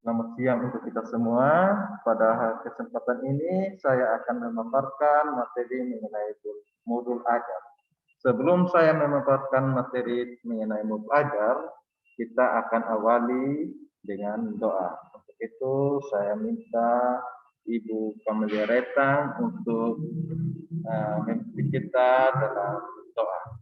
Selamat siang untuk kita semua. Pada kesempatan ini saya akan memaparkan materi mengenai modul ajar. Sebelum saya memaparkan materi mengenai modul ajar, kita akan awali dengan doa. Untuk itu saya minta Ibu Kamelia Retang untuk memimpin kita dalam doa.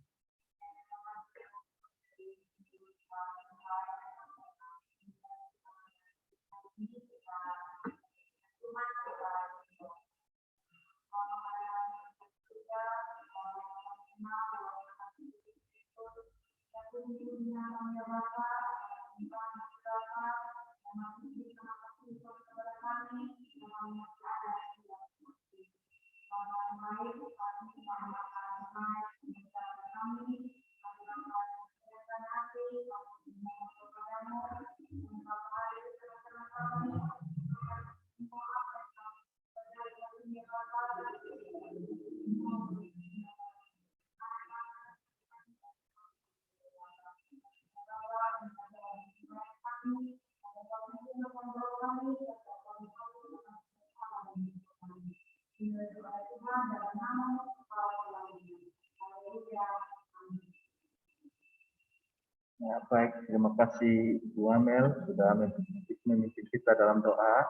Ya, baik, terima kasih Bu Amel sudah memimpin kita dalam doa.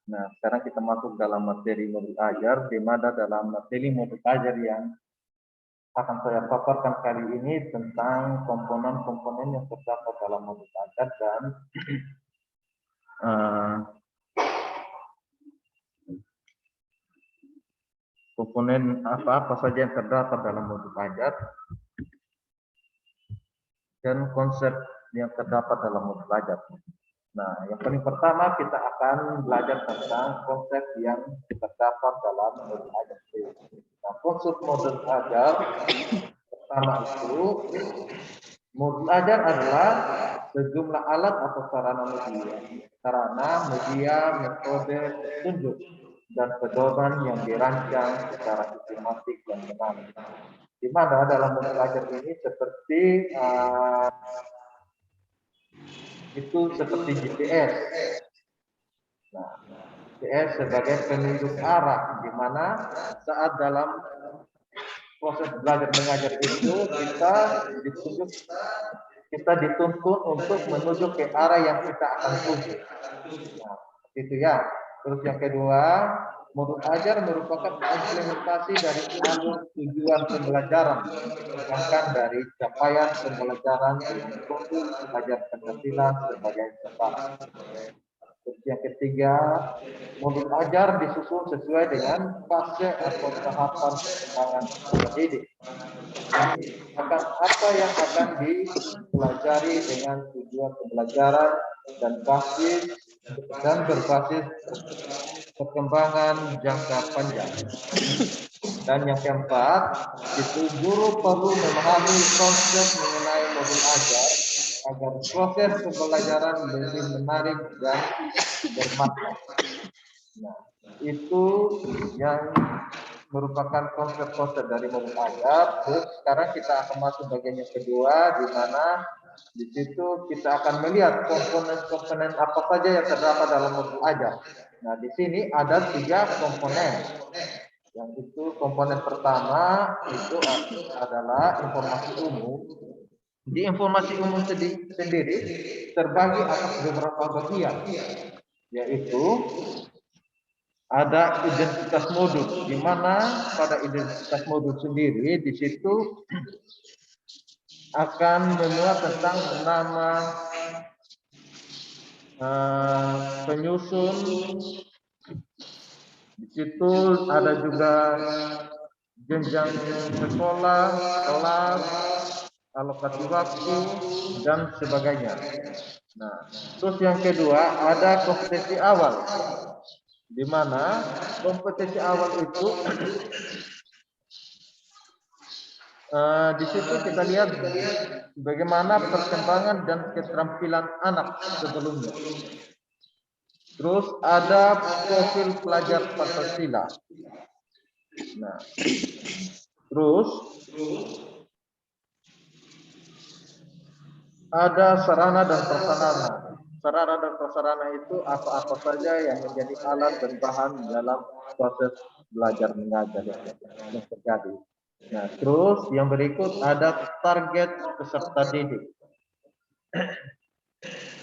Nah, sekarang kita masuk dalam materi modul ajar, di mana dalam materi modul ajar yang akan saya paparkan kali ini tentang komponen-komponen yang terdapat dalam modul ajar dan komponen apa-apa saja yang terdapat dalam modul ajar dan konsep yang terdapat dalam modul ajar. Nah, yang paling pertama kita akan belajar tentang konsep yang terdapat dalam modul ajar. Nah, konsep modul ajar pertama itu, modul ajar adalah sejumlah alat atau sarana media, metode, petunjuk, dan pedoman yang dirancang secara sistematik dan menarik. Di mana dalam modul ajar ini seperti seperti GPS. Nah, GPS sebagai penunjuk arah, di mana saat dalam proses belajar mengajar itu kita dituntut untuk menuju ke arah yang kita akan tuju. Nah, itu ya. Terus yang kedua, modul ajar merupakan implementasi dari alur tujuan pembelajaran, bahkan dari capaian pembelajaran dengan fokus belajar Pancasila sebagai sasaran. Terus yang ketiga, modul ajar disusun sesuai dengan fase atau tahapan perkembangan pendidik. Akan apa yang akan dipelajari dengan tujuan pembelajaran dan berbasis perkembangan jangka panjang. Dan yang keempat, itu guru perlu memahami konsep mengenai modul ajar agar proses pembelajaran lebih menarik dan bermakna. Nah, itu yang merupakan konsep-konsep dari modul ajar. Terus sekarang kita akan masuk bagian yang kedua, di mana di situ kita akan melihat komponen-komponen apa saja yang terdapat dalam modul ajar. Nah, di sini ada 3 komponen. Yang itu komponen pertama itu adalah informasi umum. Di informasi umum sendiri terbagi atas beberapa bagian, yaitu ada identitas modul, di mana pada identitas modul sendiri di situ akan memuat tentang nama penyusun. Di situ ada juga jenjang sekolah, kelas, alokasi waktu, dan sebagainya. Nah, terus yang kedua ada kompetensi awal, di mana kompetensi awal itu di situ kita lihat bagaimana perkembangan dan keterampilan anak sebelumnya. Terus ada profil pelajar Pancasila. Nah, terus ada sarana dan prasarana. sarana dan prasarana itu apa-apa saja yang menjadi alat dan bahan dalam proses belajar mengajar yang terjadi. Nah, terus yang berikut ada target peserta didik.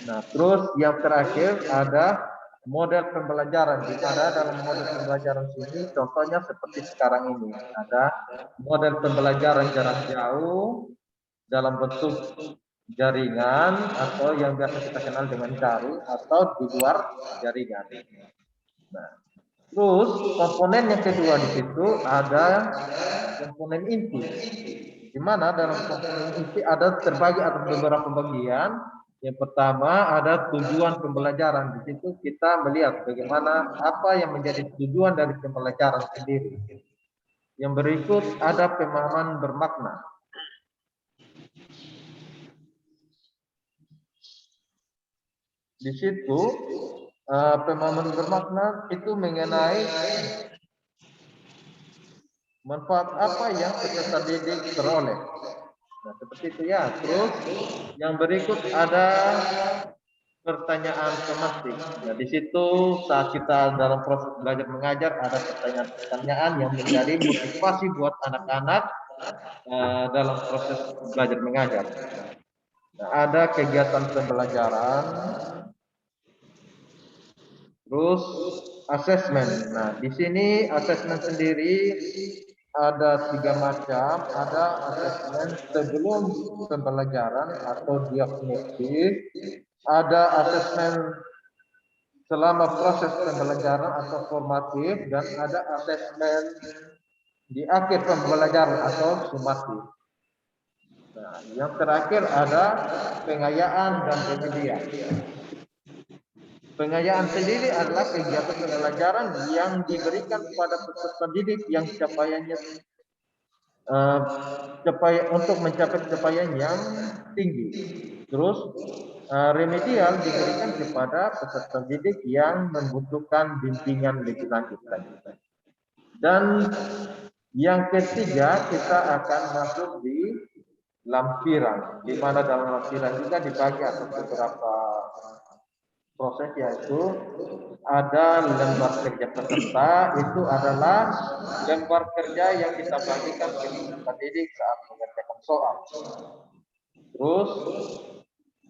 Nah, terus yang terakhir ada model pembelajaran. Di mana dalam model pembelajaran sini contohnya seperti sekarang ini. Ada model pembelajaran jarak jauh dalam bentuk jaringan atau yang biasa kita kenal dengan daring atau di luar jaringan. Nah, terus komponen yang kedua di situ ada komponen inti, di mana dalam komponen inti ada terbagi atas beberapa bagian. Yang pertama ada tujuan pembelajaran. Di situ kita melihat bagaimana apa yang menjadi tujuan dari pembelajaran sendiri. Yang berikut ada pemahaman bermakna. Di situ pemahaman bermakna itu mengenai manfaat apa yang peserta didik peroleh. Nah, seperti itu ya. Terus yang berikut ada pertanyaan pemantik. Nah, di situ saat kita dalam proses belajar mengajar ada pertanyaan-pertanyaan yang menjadi motivasi buat anak-anak dalam proses belajar mengajar. Nah, ada kegiatan pembelajaran, terus asesmen. Nah, di sini asesmen sendiri ada 3 macam. Ada asesmen sebelum pembelajaran atau diagnostik, ada asesmen selama proses pembelajaran atau formatif, dan ada asesmen di akhir pembelajaran atau sumatif. Nah, yang terakhir ada pengayaan dan remedial. Pengayaan sendiri adalah kegiatan pembelajaran yang diberikan kepada peserta didik yang capaiannya untuk mencapai capaian yang tinggi. Terus remedial diberikan kepada peserta didik yang membutuhkan bimbingan lebih lanjut. Dan yang ketiga kita akan masuk di lampiran, di mana dalam lampiran juga dibagi atas beberapa proses, yaitu ada lembar kerja peserta. Itu adalah lembar kerja yang kita bagikan ke peserta didik saat mengerjakan soal. Terus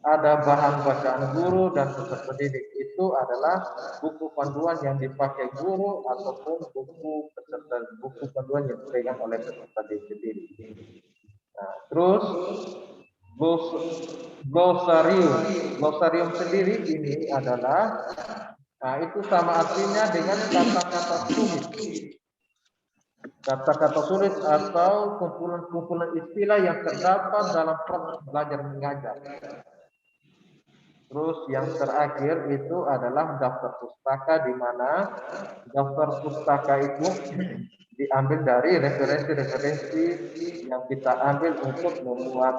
ada bahan bacaan guru dan peserta didik. Itu adalah buku panduan yang dipakai guru ataupun buku panduan yang dipegang oleh peserta didik sendiri. Nah, terus glosarium sendiri ini adalah itu sama artinya dengan kata-kata sulit. Kata-kata sulit atau kumpulan-kumpulan istilah yang terdapat dalam proses belajar mengajar. Terus yang terakhir itu adalah daftar pustaka, di mana daftar pustaka itu diambil dari referensi-referensi yang kita ambil untuk membuat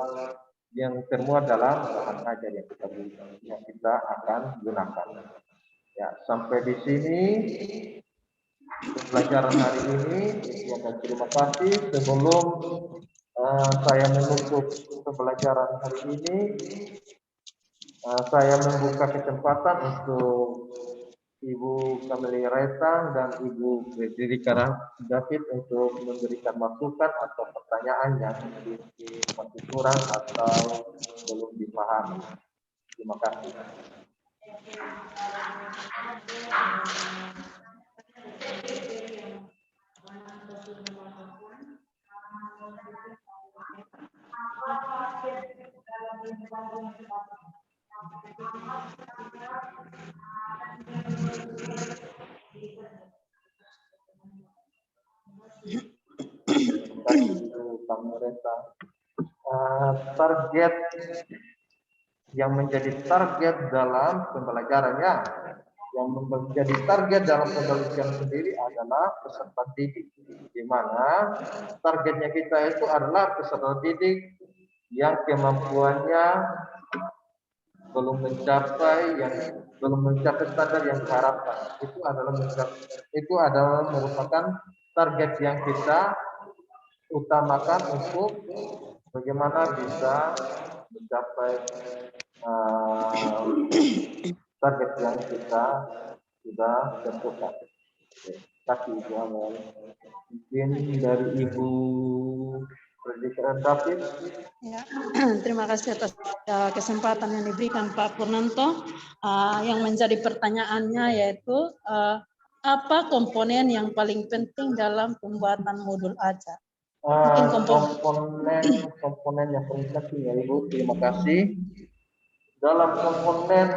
yang termuat dalam bahan ajar yang kita akan gunakan. Ya, sampai di sini pembelajaran hari ini. Terima kasih. Sebelum saya menutup pembelajaran hari ini, saya membuka kesempatan untuk Ibu Kameli Retang dan Ibu Dedika David untuk memberikan masukan atau pertanyaan yang masih kurang atau belum dipahami. Terima kasih. Target yang menjadi target dalam pembelajarannya, yang menjadi target dalam pembelajaran sendiri adalah peserta didik, di mana targetnya kita itu adalah peserta didik yang kemampuannya belum mencapai standar yang diharapkan. Itu adalah merupakan target yang kita utamakan untuk bagaimana bisa mencapai target yang kita sudah tentukan. Terima kasih Ibu Amel. Mungkin dari Ibu Fredrika David. Ya, terima kasih atas kesempatan yang diberikan Pak Purnanto. Yang menjadi pertanyaannya yaitu apa komponen yang paling penting dalam pembuatan modul ajar? Mungkin komponen yang paling penting ya Ibu. Terima kasih. Dalam komponen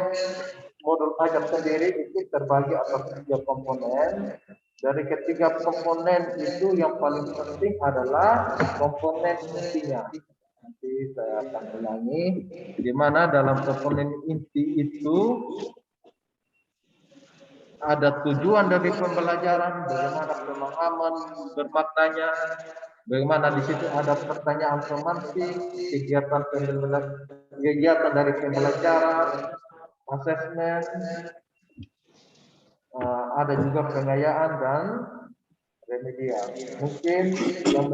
modul ajar sendiri itu terbagi atas 3 komponen. Dari ketiga komponen itu yang paling penting adalah komponen intinya. Nanti saya akan ulangi, di mana dalam komponen inti itu ada tujuan dari pembelajaran, bagaimana pemahaman bermaknanya, bagaimana di situ ada pertanyaan semantik, kegiatan dari pembelajaran, asesmen, ada juga pengayaan dan remedial. Mungkin yang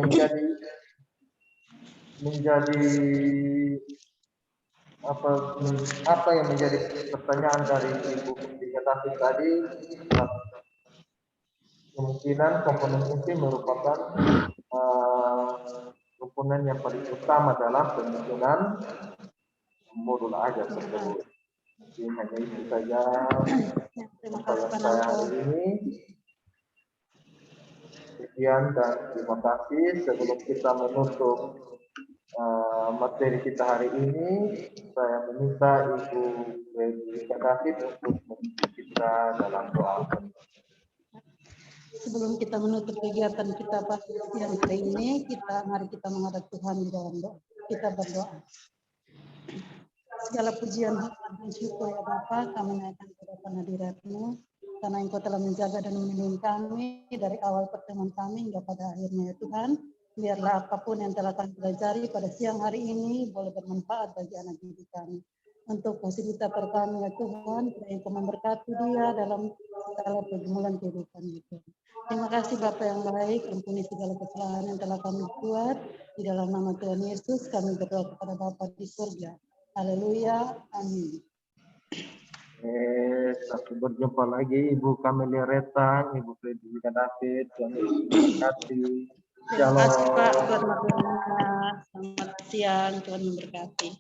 menjadi apa yang menjadi pertanyaan dari Ibu Dikatakan tadi, kemungkinan komponen inti merupakan komponen yang paling utama dalam penyusunan modul ajar tersebut. Mungkin hanya itu saja pertanyaan saya hari ini. Sekian dan terima kasih. Sebelum kita menutup materi kita hari ini, saya meminta Ibu Fredrika David untuk memimpin kita dalam doa. Sebelum kita menutup kegiatan kita yang hari ini, mari kita menghadap Tuhan di dalam doa. Kita berdoa. Segala pujian dan syukur ya Bapa, kami naikkan kepada hadirat-Mu, karena Engkau telah menjaga dan melindungi kami dari awal pertemuan kami hingga pada akhirnya ya Tuhan. Biarlah apapun yang telah kami pelajari pada siang hari ini boleh bermanfaat bagi anak didik kami. Untuk posibilitas kami ya Tuhan, Engkau memberkati dia dalam segala pergumulan kehidupan itu. Terima kasih Bapa yang baik, ampuni segala kesalahan yang telah kami buat. Di dalam nama Tuhan Yesus kami berdoa kepada Bapa di surga. Haleluya, amin. Sampai berjumpa lagi Ibu Kamelia Retang, Ibu Fredrika David, Tuhan Yesus memberkati. Terima kasih Pak, Tuhan memberkati. Selamat siang, Tuhan memberkati.